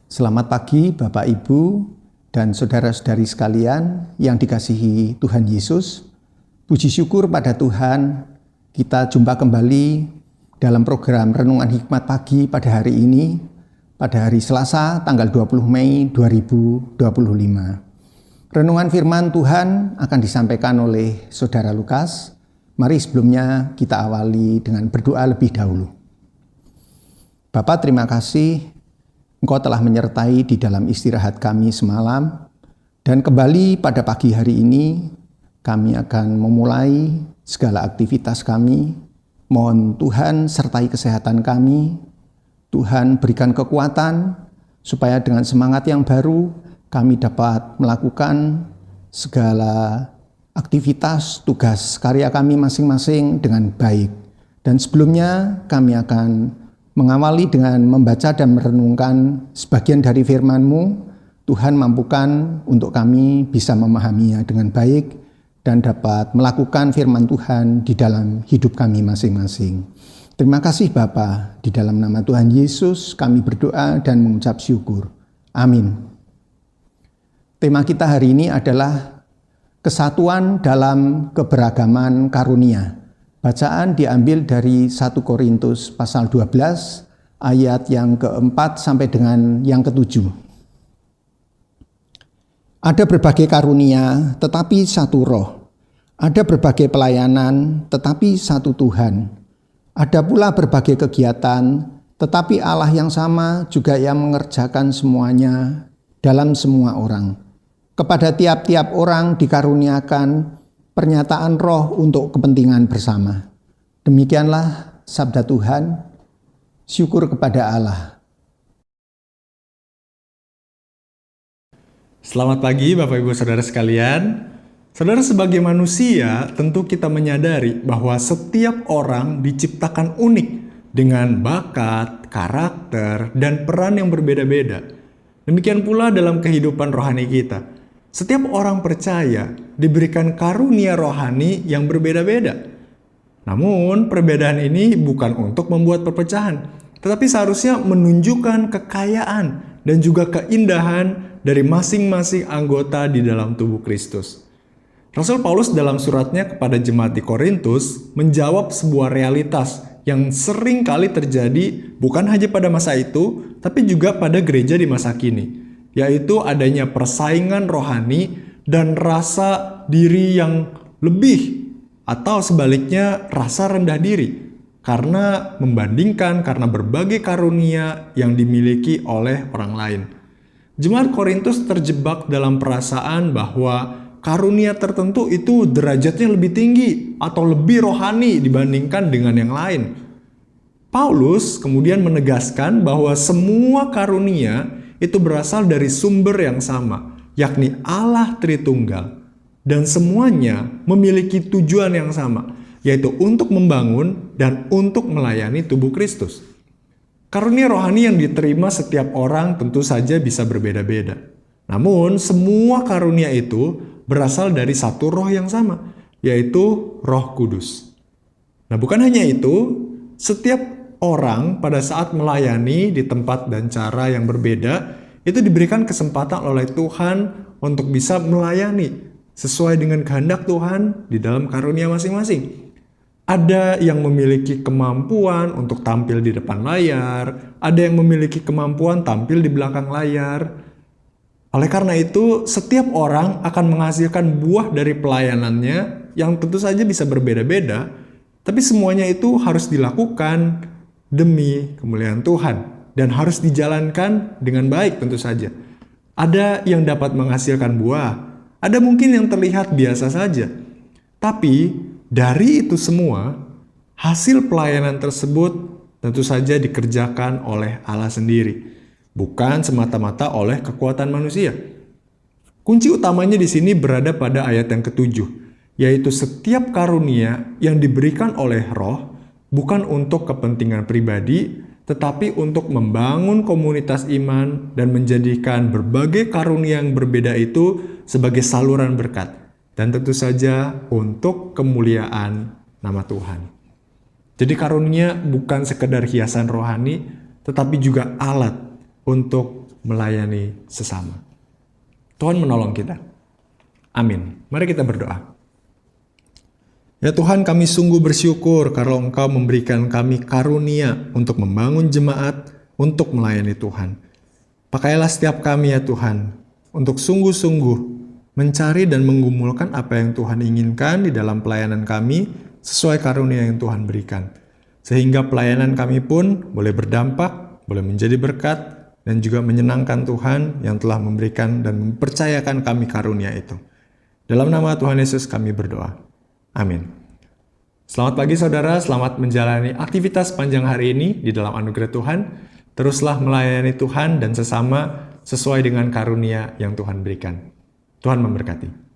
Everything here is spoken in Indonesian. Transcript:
Selamat pagi Bapak Ibu dan saudara-saudari sekalian yang dikasihi Tuhan Yesus. Puji syukur pada Tuhan, kita jumpa kembali dalam program Renungan Hikmat Pagi pada hari ini, pada hari Selasa tanggal 20 Mei 2025. Renungan firman Tuhan akan disampaikan oleh Saudara Lukas. Mari sebelumnya kita awali dengan berdoa lebih dahulu. Bapa, terima kasih Engkau telah menyertai di dalam istirahat kami semalam, dan kembali pada pagi hari ini kami akan memulai segala aktivitas kami. Mohon Tuhan sertai kesehatan kami, Tuhan berikan kekuatan supaya dengan semangat yang baru kami dapat melakukan segala aktivitas, tugas, karya kami masing-masing dengan baik. Dan sebelumnya kami akan mengawali dengan membaca dan merenungkan sebagian dari firman-Mu. Tuhan mampukan untuk kami bisa memahaminya dengan baik dan dapat melakukan firman Tuhan di dalam hidup kami masing-masing. Terima kasih Bapa, di dalam nama Tuhan Yesus kami berdoa dan mengucap syukur. Amin. Tema kita hari ini adalah kesatuan dalam keberagaman karunia. Bacaan diambil dari 1 Korintus pasal 12 ayat yang keempat sampai dengan yang ketujuh. Ada berbagai karunia tetapi satu roh. Ada berbagai pelayanan tetapi satu Tuhan. Ada pula berbagai kegiatan tetapi Allah yang sama juga yang mengerjakan semuanya dalam semua orang. Kepada tiap-tiap orang dikaruniakan pernyataan roh untuk kepentingan bersama. Demikianlah sabda Tuhan. Syukur kepada Allah. Selamat pagi Bapak Ibu Saudara sekalian. Saudara, sebagai manusia tentu kita menyadari bahwa setiap orang diciptakan unik dengan bakat, karakter, dan peran yang berbeda-beda. Demikian pula dalam kehidupan rohani kita. Setiap orang percaya diberikan karunia rohani yang berbeda-beda. Namun, perbedaan ini bukan untuk membuat perpecahan, tetapi seharusnya menunjukkan kekayaan dan juga keindahan dari masing-masing anggota di dalam tubuh Kristus. Rasul Paulus dalam suratnya kepada jemaat di Korintus menjawab sebuah realitas yang sering kali terjadi bukan hanya pada masa itu, tapi juga pada gereja di masa kini, yaitu adanya persaingan rohani dan rasa diri yang lebih, atau sebaliknya rasa rendah diri, karena berbagai karunia yang dimiliki oleh orang lain. Jemaat Korintus terjebak dalam perasaan bahwa karunia tertentu itu derajatnya lebih tinggi atau lebih rohani dibandingkan dengan yang lain. Paulus kemudian menegaskan bahwa semua karunia itu berasal dari sumber yang sama, yakni Allah Tritunggal. Dan semuanya memiliki tujuan yang sama, yaitu untuk membangun dan untuk melayani tubuh Kristus. Karunia rohani yang diterima setiap orang tentu saja bisa berbeda-beda. Namun semua karunia itu berasal dari satu roh yang sama, yaitu Roh Kudus. Nah, bukan hanya itu, setiap orang pada saat melayani di tempat dan cara yang berbeda, itu diberikan kesempatan oleh Tuhan untuk bisa melayani sesuai dengan kehendak Tuhan di dalam karunia masing-masing. Ada yang memiliki kemampuan untuk tampil di depan layar, ada yang memiliki kemampuan tampil di belakang layar. Oleh karena itu, setiap orang akan menghasilkan buah dari pelayanannya yang tentu saja bisa berbeda-beda, tapi semuanya itu harus dilakukan demi kemuliaan Tuhan dan harus dijalankan dengan baik tentu saja. Ada yang dapat menghasilkan buah, ada mungkin yang terlihat biasa saja. Tapi dari itu semua, hasil pelayanan tersebut tentu saja dikerjakan oleh Allah sendiri, bukan semata-mata oleh kekuatan manusia. Kunci utamanya di sini berada pada ayat yang ketujuh, yaitu setiap karunia yang diberikan oleh Roh bukan untuk kepentingan pribadi, tetapi untuk membangun komunitas iman dan menjadikan berbagai karunia yang berbeda itu sebagai saluran berkat, dan tentu saja untuk kemuliaan nama Tuhan. Jadi karunia bukan sekedar hiasan rohani, tetapi juga alat untuk melayani sesama. Tuhan menolong kita. Amin. Mari kita berdoa. Ya Tuhan, kami sungguh bersyukur karena Engkau memberikan kami karunia untuk membangun jemaat, untuk melayani Tuhan. Pakailah setiap kami ya Tuhan, untuk sungguh-sungguh mencari dan menggumulkan apa yang Tuhan inginkan di dalam pelayanan kami, sesuai karunia yang Tuhan berikan. Sehingga pelayanan kami pun boleh berdampak, boleh menjadi berkat, dan juga menyenangkan Tuhan yang telah memberikan dan mempercayakan kami karunia itu. Dalam nama Tuhan Yesus kami berdoa. Amin. Selamat pagi saudara, selamat menjalani aktivitas panjang hari ini di dalam anugerah Tuhan. Teruslah melayani Tuhan dan sesama sesuai dengan karunia yang Tuhan berikan. Tuhan memberkati.